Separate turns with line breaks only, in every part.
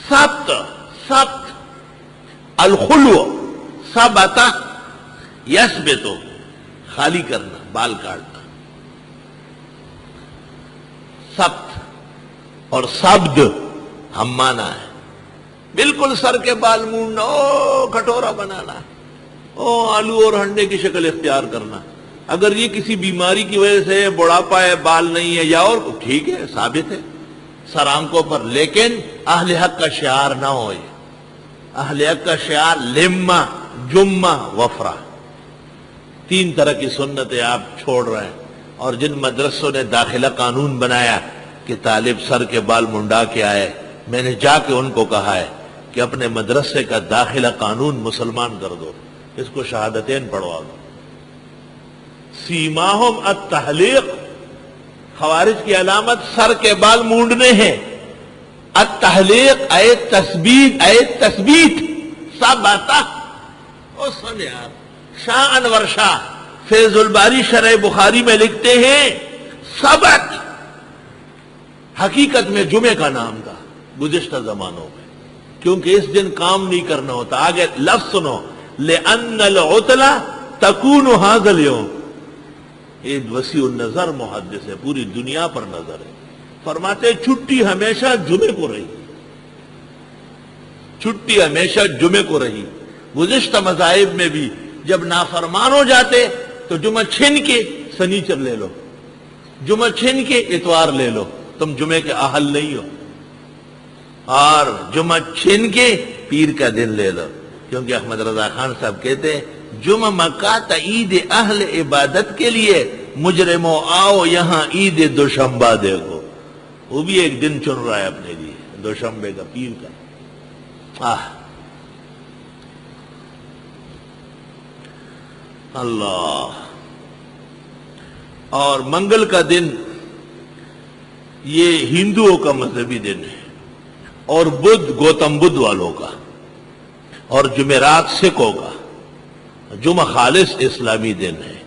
سبت، سبت الخلو، ثبت یثبت، خالی کرنا، بال کاٹنا، سبت اور سبد ہم مانا ہے، بالکل سر کے بال مونڈنا، او کٹورا بنانا، او آلو اور انڈے کی شکل اختیار کرنا. اگر یہ کسی بیماری کی وجہ سے بڑھاپا ہے، بال نہیں ہے یا اور ٹھیک ہے، ثابت ہے سر آنکھوں پر، لیکن اہل حق کا شعار نہ ہو. یہ اہل حق کا شعار لمہ جمہ وفرہ، تین طرح کی سنتیں آپ چھوڑ رہے ہیں. اور جن مدرسوں نے داخلہ قانون بنایا کہ طالب سر کے بال منڈا کے آئے، میں نے جا کے ان کو کہا ہے کہ اپنے مدرسے کا داخلہ قانون مسلمان کر دو، اس کو شہادتین پڑھوا دو. سیماہم التحلیق، خوارج کی علامت سر کے بال مونڈنے ہیں. التحلیق اے تثبیت، اے تثبیت، ثبتہ. او سن یار، شاہ انور شاہ فیض الباری شرح بخاری میں لکھتے ہیں سبت حقیقت میں جمعے کا نام تھا گزشتہ زمانوں میں، کیونکہ اس دن کام نہیں کرنا ہوتا. آگے لفظ سنو، لِأَنَّ الْعُطْلَ تَكُونُ هَذَا الْيَوْمِ. یہ وسیع النظر محدث ہے، پوری دنیا پر نظر ہے. فرماتے چھٹی ہمیشہ جمعے کو رہی، چھٹی ہمیشہ جمعے کو رہی. گزشتہ مذاہب میں بھی جب نافرمان ہو جاتے تو جمعہ چھن کے سنیچر لے لو، جمعہ چھن کے اتوار لے لو، تم جمعے کے اہل نہیں ہو. اور جمعہ چھن کے پیر کا دن لے لو، کیونکہ احمد رضا خان صاحب کہتے ہیں جمعہ مکہ تا عید اہل عبادت کے لیے، مجرموں آؤ یہاں عید دوشنبہ دیکھو. وہ بھی ایک دن چن رہا ہے اپنے لیے، دوشنبے کا، پیر کا. اللہ. اور منگل کا دن یہ ہندوؤں کا مذہبی دن ہے، اور بدھ گوتم بدھ والوں کا، اور جمعرات سکھوں کا. جمعہ خالص اسلامی دن ہے.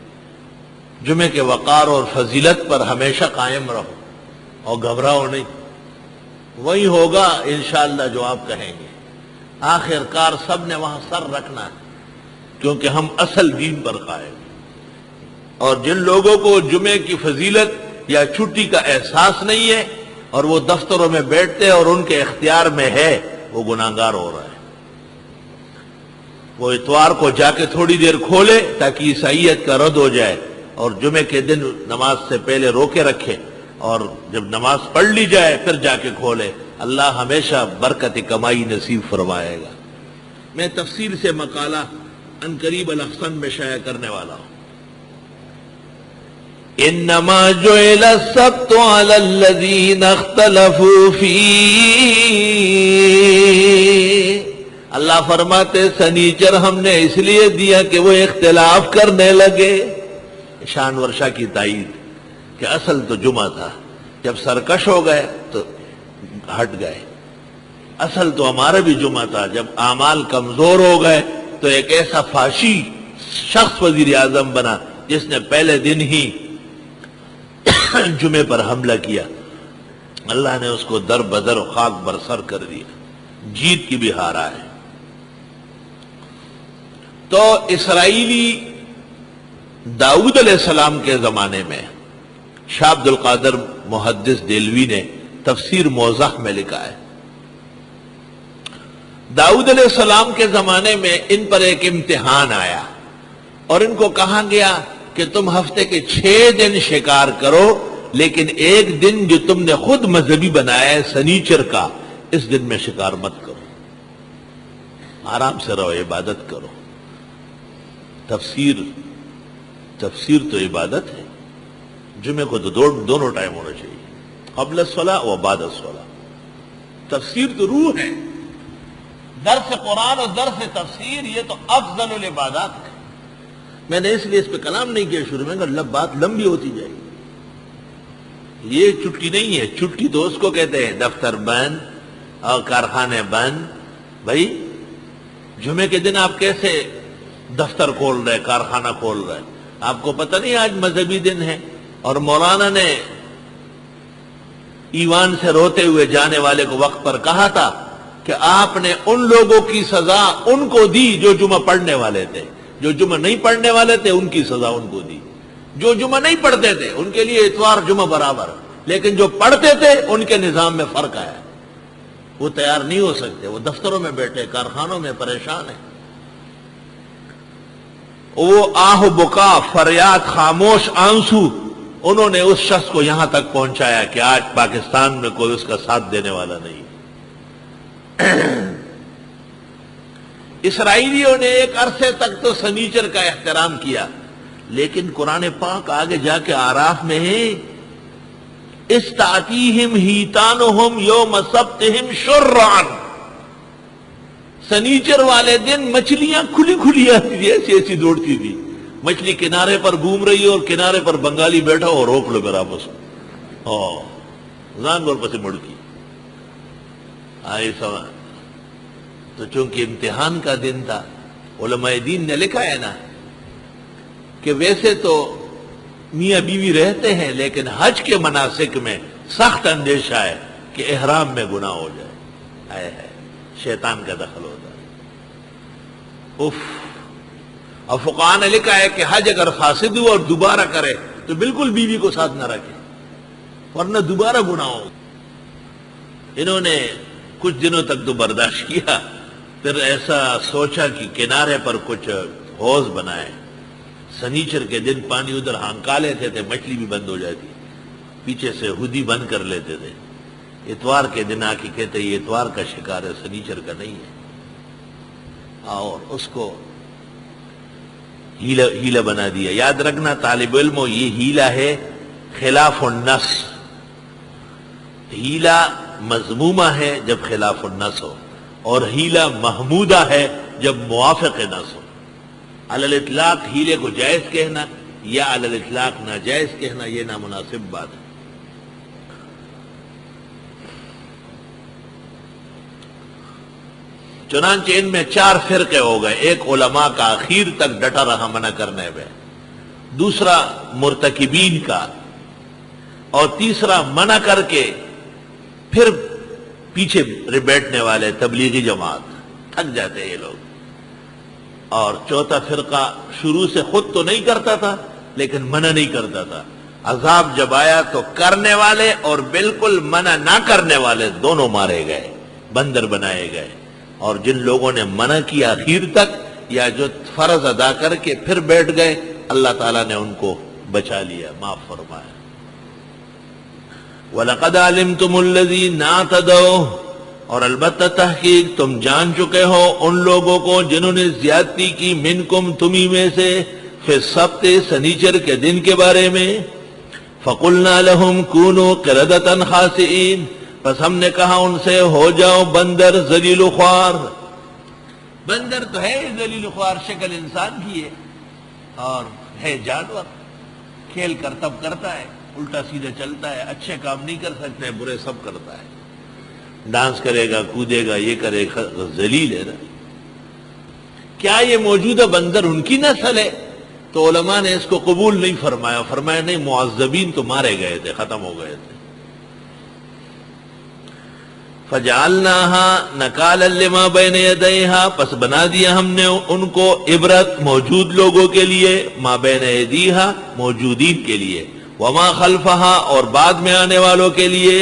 جمعے کے وقار اور فضیلت پر ہمیشہ قائم رہو اور گھبراؤ نہیں، وہی ہوگا انشاءاللہ جو آپ کہیں گے. آخر کار سب نے وہاں سر رکھنا ہے، کیونکہ ہم اصل دین پر قائم. اور جن لوگوں کو جمعے کی فضیلت یا چھٹی کا احساس نہیں ہے اور وہ دفتروں میں بیٹھتے اور ان کے اختیار میں ہے، وہ گناہگار ہو رہا ہے. وہ اتوار کو جا کے تھوڑی دیر کھولے تاکہ عیسائیت کا رد ہو جائے، اور جمعے کے دن نماز سے پہلے روکے رکھے، اور جب نماز پڑھ لی جائے پھر جا کے کھولے. اللہ ہمیشہ برکت کمائی نصیب فرمائے گا. میں تفصیل سے مقالہ ان قریب الاحسن میں شائع کرنے والا ہوں. انما جعل السبت على الذين اختلفوا فيه. اللہ فرماتے سنیچر ہم نے اس لیے دیا کہ وہ اختلاف کرنے لگے. شان ورشا کی تائید کہ اصل تو جمعہ تھا، جب سرکش ہو گئے تو ہٹ گئے. اصل تو ہمارا بھی جمعہ تھا، جب اعمال کمزور ہو گئے تو ایک ایسا فاشی شخص وزیر اعظم بنا جس نے پہلے دن ہی جمعے پر حملہ کیا. اللہ نے اس کو در بدر خاک برسر کر دیا، جیت کی بھی ہارا ہے. تو اسرائیلی داؤد علیہ السلام کے زمانے میں شاہ عبد القادر محدث دہلوی نے تفسیر موضح میں لکھا ہے، داؤد علیہ السلام کے زمانے میں ان پر ایک امتحان آیا اور ان کو کہا گیا کہ تم ہفتے کے 6 دن شکار کرو، لیکن ایک دن جو تم نے خود مذہبی بنایا ہے سنیچر کا، اس دن میں شکار مت کرو، آرام سے رہو، عبادت کرو. تفسیر تو عبادت ہے. جمعے کو تو دونوں ٹائم ہونا چاہیے، قبل الصلاۃ و بعد الصلاۃ. تفسیر تو روح ہے. درس قرآن اور درس تفسیر یہ تو افضل العبادات ہے. میں نے اس لیے اس پہ کلام نہیں کیا شروع میں، اگر بات لمبی ہوتی جائے گی. یہ چھٹی نہیں ہے، چھٹی تو اس کو کہتے ہیں دفتر بند اور کارخانے بند. بھائی جمعے کے دن آپ کیسے دفتر کھول رہے، کارخانہ کھول رہے؟ آپ کو پتہ نہیں آج مذہبی دن ہے؟ اور مولانا نے ایوان سے روتے ہوئے جانے والے کو وقت پر کہا تھا کہ آپ نے ان لوگوں کی سزا ان کو دی جو جمعہ پڑھنے والے تھے، جو جمعہ نہیں پڑھنے والے تھے ان کی سزا ان کو دی، جو جمعہ نہیں پڑھتے تھے ان کے لیے اتوار جمعہ برابر، لیکن جو پڑھتے تھے ان کے نظام میں فرق آیا، وہ تیار نہیں ہو سکتے، وہ دفتروں میں بیٹھے، کارخانوں میں پریشان ہیں۔ وہ آہ بکا، فریاد، خاموش آنسو انہوں نے اس شخص کو یہاں تک پہنچایا کہ آج پاکستان میں کوئی اس کا ساتھ دینے والا نہیں۔ اسرائیلیوں نے ایک عرصے تک تو سنیچر کا احترام کیا، لیکن قرآن پاک آگے جا کے آراف میں ہے استعتیہم ہیتانہم یوم سبتہم شرعا، سنیچر والے دن مچھلیاں کھلی کھلی آتی تھی، ایسی ایسی دوڑتی تھی، مچھلی کنارے پر گھوم رہی ہے اور کنارے پر بنگالی بیٹھا اور روک لو میرا بس زان بول پسے مڑکی آئی سوا۔ تو چونکہ امتحان کا دن تھا، علماء دین نے لکھا ہے نا کہ ویسے تو میاں بیوی رہتے ہیں لیکن حج کے مناسک میں سخت اندیشہ ہے کہ احرام میں گناہ ہو جائے، ہے شیطان کا دخل ہوتا ہے۔ اور فقہاء نے لکھا ہے کہ حج اگر فاسد ہو اور دوبارہ کرے تو بالکل بیوی کو ساتھ نہ رکھے ورنہ دوبارہ گناہ ہو۔ انہوں نے کچھ دنوں تک تو برداشت کیا، پھر ایسا سوچا کہ کنارے پر کچھ حوض بنائے، سنیچر کے دن پانی ادھر ہانکا لیتے تھے، مچھلی بھی بند ہو جاتی، پیچھے سے ہودی بند کر لیتے تھے، اتوار کے دن آ کے کہتے یہ اتوار کا شکار ہے، سنیچر کا نہیں ہے، اور اس کو ہیلہ بنا دیا۔ یاد رکھنا طالب علموں، یہ ہیلہ ہے خلاف النص، ہیلہ مذمومہ ہے جب خلاف النص ہو، اور ہیلہ محمودہ ہے جب موافق نص ہو۔ علی الاطلاق ہیلے کو جائز کہنا یا علی الاطلاق ناجائز کہنا یہ نامناسب بات ہے۔ چنانچہ ان میں 4 فرقے ہو گئے، ایک علماء کا آخر تک ڈٹا رہا منع کرنے میں، دوسرا مرتکبین کا، اور تیسرا منع کر کے پھر پیچھے بیٹھنے والے تبلیغی جماعت، تھک جاتے یہ لوگ، اور چوتھا فرقہ شروع سے خود تو نہیں کرتا تھا لیکن منع نہیں کرتا تھا، عذاب جب آیا تو کرنے والے اور بالکل منع نہ کرنے والے دونوں مارے گئے، بندر بنائے گئے، اور جن لوگوں نے منع کیا آخر تک یا جو فرض ادا کر کے پھر بیٹھ گئے، اللہ تعالیٰ نے ان کو بچا لیا، معاف فرمایا۔ وَلَقَدْ عَلِمْتُمُ الَّذِينَ اعْتَدَوْا، اور البتہ تحقیق تم جان چکے ہو ان لوگوں کو جنہوں نے زیادتی کی، منکم تمہیں میں سے، فی السبت سنیچر کے دن کے بارے میں، فَقُلْنَا لَهُمْ كُونُوا قِرَدَةً خَاسِئِينَ، پس ہم نے کہا ان سے ہو جاؤ بندر ذلیل و خوار۔ بندر تو ہے ذلیل و خوار، شکل انسان کی ہے اور ہے جانور، کھیل کرتب کرتا ہے، الٹا سیدھا چلتا ہے، اچھے کام نہیں کر سکتے، برے سب کرتا ہے، ڈانس کرے گا، کودے گا، یہ کرے گا، ذلیل ہے نا۔ کیا یہ موجودہ بندر ان کی نسل ہے؟ تو علماء نے اس کو قبول نہیں فرمایا، فرمایا نہیں، معذبین تو مارے گئے تھے، ختم ہو گئے تھے۔ فَجَعَلْنَاهَا نَكَالًا لِمَا بَيْنَ يَدَيْهَا، پس بنا دیا ہم نے ان کو عبرت موجود لوگوں کے لیے، ما بین ایدیہا موجودین کے لیے، وما خلفہا اور بعد میں آنے والوں کے لیے،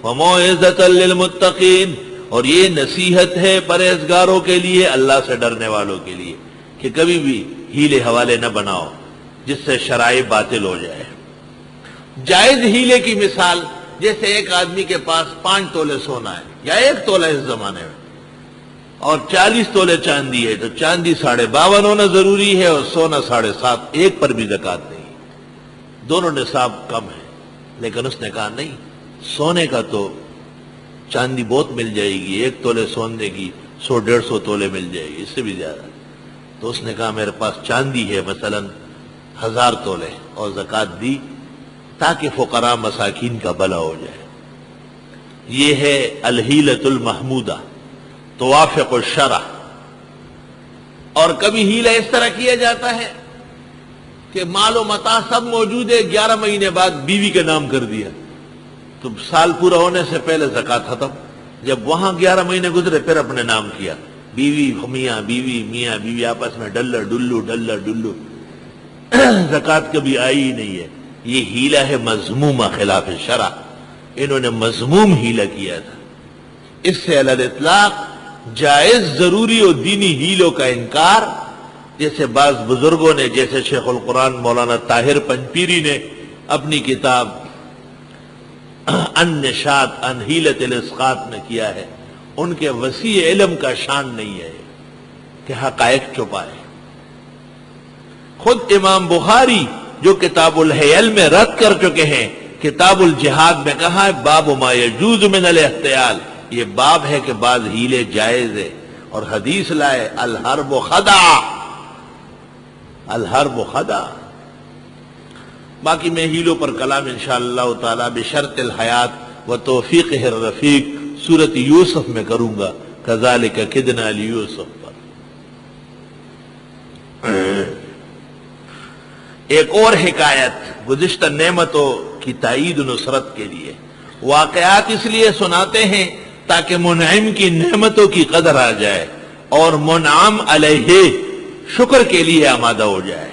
وموعظۃ للمتقین اور یہ نصیحت ہے پرہیزگاروں کے لیے، اللہ سے ڈرنے والوں کے لیے، کہ کبھی بھی ہیلے حوالے نہ بناؤ جس سے شرائع باطل ہو جائے۔ جائز ہیلے کی مثال، جیسے ایک آدمی کے پاس 5 تولے سونا ہے یا 1 تولہ اس زمانے میں، اور 40 تولے چاندی ہے، تو چاندی 52.5 ہونا ضروری ہے اور سونا 7.5، ایک پر بھی زکوٰۃ نہیں، دونوں نصاب کم ہے۔ لیکن اس نے کہا نہیں، سونے کا تو چاندی بہت مل جائے گی، 1 تولے سونے کی 100-150 تولے مل جائے گی، اس سے بھی زیادہ۔ تو اس نے کہا میرے پاس چاندی ہے مثلا 1000 تولے، اور زکوٰۃ دی تاکہ فقراء مساکین کا بھلا ہو جائے۔ یہ ہے الہیلۃ المحمودہ، توافق الشرع۔ اور کبھی ہیلہ اس طرح کیا جاتا ہے کہ مال و متاع سب موجود ہے، 11 مہینے بعد بیوی کے نام کر دیا، تو سال پورا ہونے سے پہلے زکوٰۃ ختم، جب وہاں 11 مہینے گزرے پھر اپنے نام کیا، بیوی میاں بیوی میاں بیوی آپس میں ڈلر ڈلو زکوٰۃ کبھی آئی ہی نہیں ہے۔ یہ ہیلہ ہے مذمومہ خلاف شرع، انہوں نے مذموم ہیلہ کیا تھا۔ اس سے علی الاطلاق جائز ضروری اور دینی ہیلوں کا انکار، جیسے بعض بزرگوں نے، جیسے شیخ القرآن مولانا طاہر پنجپیری نے اپنی کتاب النشاط عن حیلۃ الاسقاط میں کیا ہے، ان کے وسیع علم کا شان نہیں ہے کہ حقائق چھپائے۔ خود امام بخاری جو کتاب الحیل میں رد کر چکے ہیں، کتاب الجہاد میں کہا ہے باب ما یجوز من الاحتیال، یہ باب ہے کہ بعض ہیلے جائز ہے، اور حدیث لائے الحرب خدع، الحرب خدع۔ باقی میں ہیلوں پر کلام انشاءاللہ تعالی بشرط الحیات و توفیقہ الرفیق سورۃ یوسف میں کروں گا، کذالک کدنا لیوسف پر۔ ایک اور حکایت گزشتہ نعمتوں کی تائید نصرت کے لیے، واقعات اس لیے سناتے ہیں تاکہ منعم کی نعمتوں کی قدر آ جائے اور منعم علیہ شکر کے لیے آمادہ ہو جائے۔